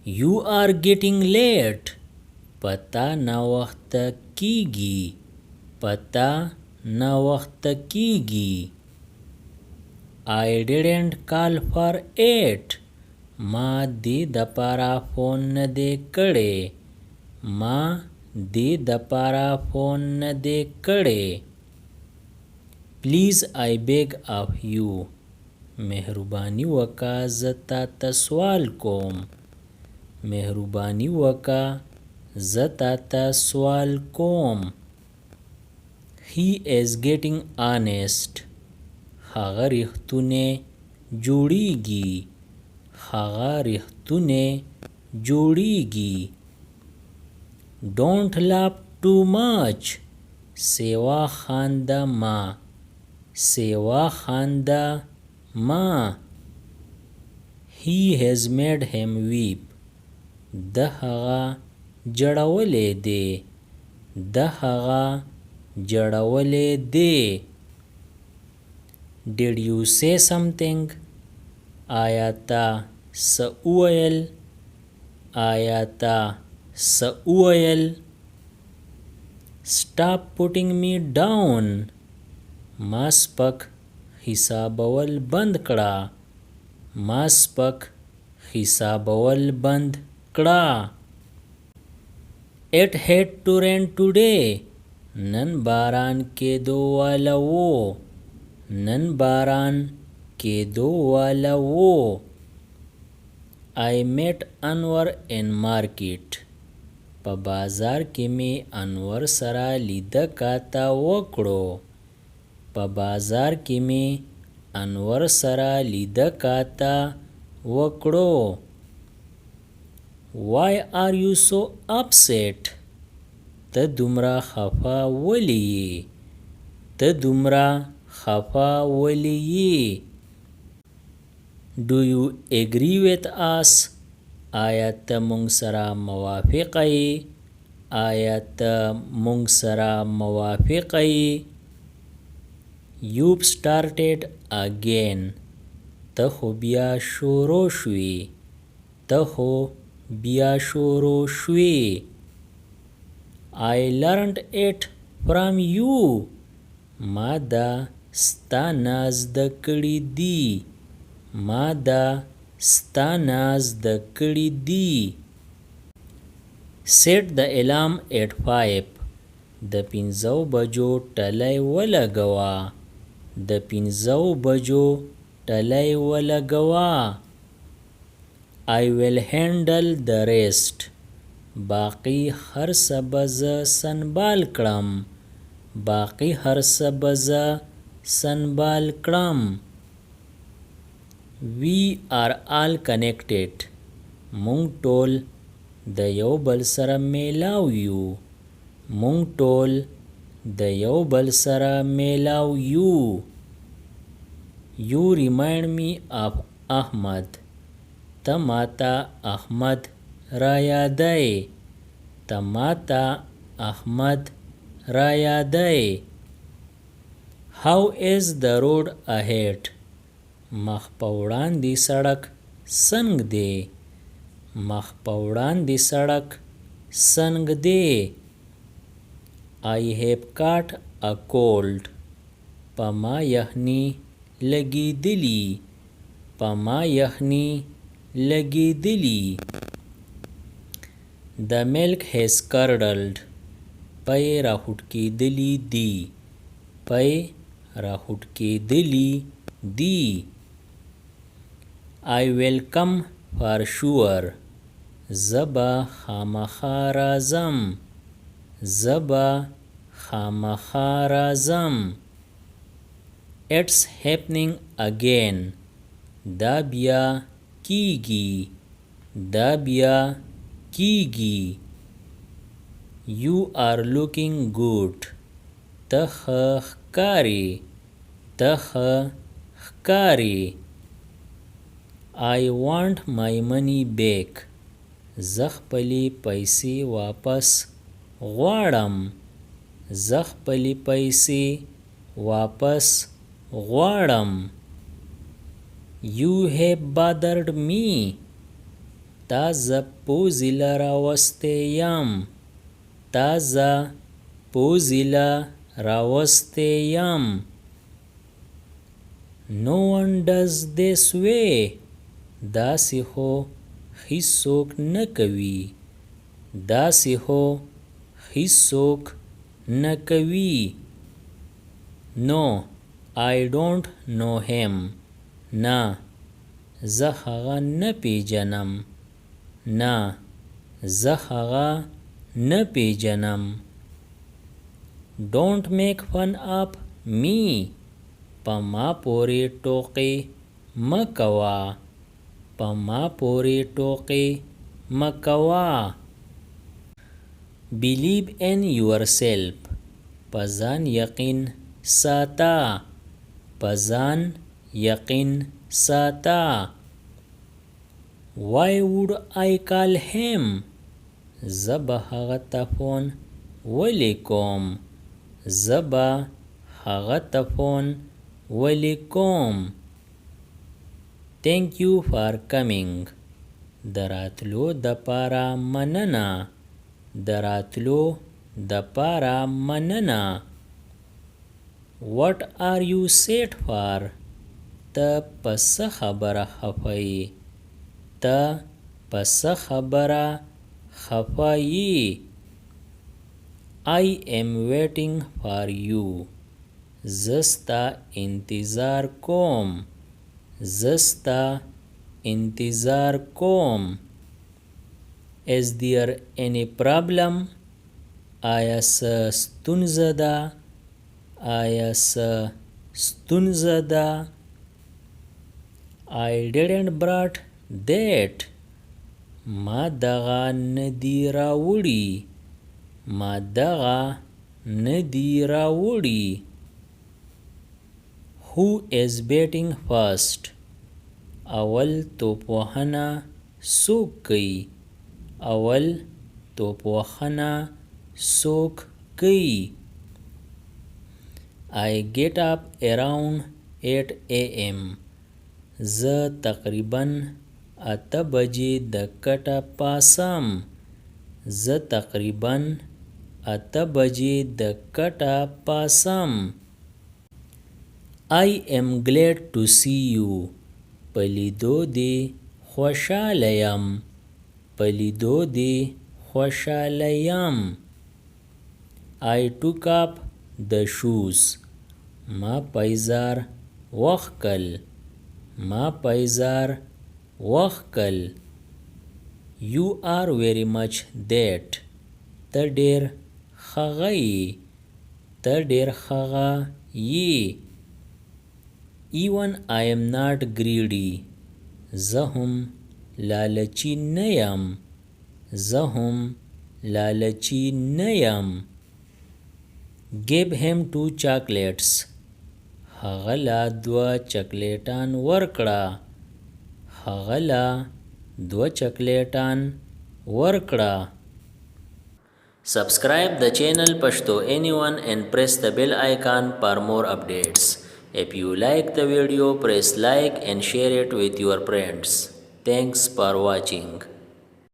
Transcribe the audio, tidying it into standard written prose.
You are getting late. पता ना वक्त कीगी. पता ना वक्त कीगी. I didn't call for it. ما دې د پاره فون نه دی کړی. ما دې د پاره فون نه دی کړی. Please I beg of you. مهرباني وکا زه تا ته سوال کوم. مهرباني وکا زه تا ته سوال کوم. He is getting honest. هغه رښتونه جوړیږي. هغه رښتونه جوړیږي. Don't laugh too much. سیوا خانده ما. سیوا خانده ما. He has made him weep. ده هغه جړولی دی. ده هغه جړولی دی. Did you say something? آیا تا څه وویل؟ آیا تا څه وویل؟ Stop putting me down. ما سپک حسابول بند کړه. ما سپک حسابول بند کړه. It had to rain today. نن باران کېدو والا و. نن باران کېدو والا و. I met انور in market. په بازار کې می انور سره لیده کاته وکړو. په بازار کې می انور سره لیده کاته وکړو. Why are you so upset? ته دومره خفه ولی یې؟ ته دومره خفه ولی یې؟ Do you agree with us? آیا ته مونږ سره موافقه یې؟ آیا ته مونږ سره موافقه یې؟ You've started again. ته خو بیا شروع شوې. ته خو بیا شروع شوې. I learned it from you. ما دا ستا نه زده کړي دي. ما دا ستا نه زده کړي دي. Set the alarm at 5. د 5 بجو ټلی ولګوه. د 5 بجو ټلی ولګوه. I will handle the rest. باقی هر څه به زه سنبال کړم. باقی هر څه به زه سنبال کړم. We are all connected. مونږ ټول د یو بل سره میلاو یو. مونږ ټول د یو بل سره میلاو یو. You remind me of Ahmad. ته ماته احمد را یادی. ته ماته احمد را یادی. How is the road ahead? مخ په وړاندې سړک څنګ دی. مخ په وړاندې سړک څنګ دی. I have caught a cold. په ما یخني لګېدلي. په ما یخني لګېدلي. The milk has curdled. پی راهوټ کېدلي دي. پی راهوټ کېدلي دي. I will come for sure. زبا خامخا راځم. زبا خامخا راځم. It's happening again. دا بیا کیږي. دا بیا کیږي. You are looking good. ته ښه ښکارې. ته ښه ښکارې. I want my money back. زه خپلې پیسې واپس غواړم. زه خپلې پیسې واپس غواړم. You have bothered me. تازه پوزی لراوستی یم. تازه پوزی لراوستی یم. No one does this way. داسې خو هیڅوک نه کوي. داسې خو هیڅوک نه کوي. No, I don't know him. نه زه هغه نه پیژنم. نه زه هغه نه پیژنم. Don't make fun of me. په ما پورې ټوقې مه کوه. په ما پورې ټوقې مه کوه. Believe in yourself. په ځان یقین ساته. په ځان یقین ساته. Why would I call him? زه به هغه ته فون ولی کوم. زه به هغه ته فون ولی کوم. Thank you for coming. د راتلو دپاره مننه. د راتلو دپاره مننه. What are you sad for? ته په څه خبره خفه یې؟ ته په څه خبره خفه یې؟ I am waiting for you. زه ستا انتظار کوم. زه ستا انتظار کوم. Is there any problem? آیا څه ستونزه ده؟ آیا څه ستونزه ده؟ I didn't brought that. ما دغه ندی راوړي. ما دغه ندی راوړي. Who is batting first? اول توپ وهنه څوک کوي؟ اول توپ وهنه څوک کوي؟ I get up around 8 a.m. زه تقریباً 8 بجې د کټه پاسم. زه تقریباً 8 بجې د کټه پاسم. I am glad to see you. په لیدو دې خوشحاله یم. په لیدو دې خوشحاله یم. I took up the shoes. ما پایزار وخکل. ما پایزار وخکل. You are very much that. ته ډېر ښه یې. ته ډېر ښه یې. Even I am not greedy. زه هم لالچی نه یم. زه هم لالچی نه یم. Give him 2 chocolates. هغه لا 2 چاکلیټان ورکړه. هغه لا 2 چاکلیټان ورکړه. Subscribe the channel Pashto Anyone and press the bell icon for more updates. If you like the video, press like and share it with your friends. Thanks for watching.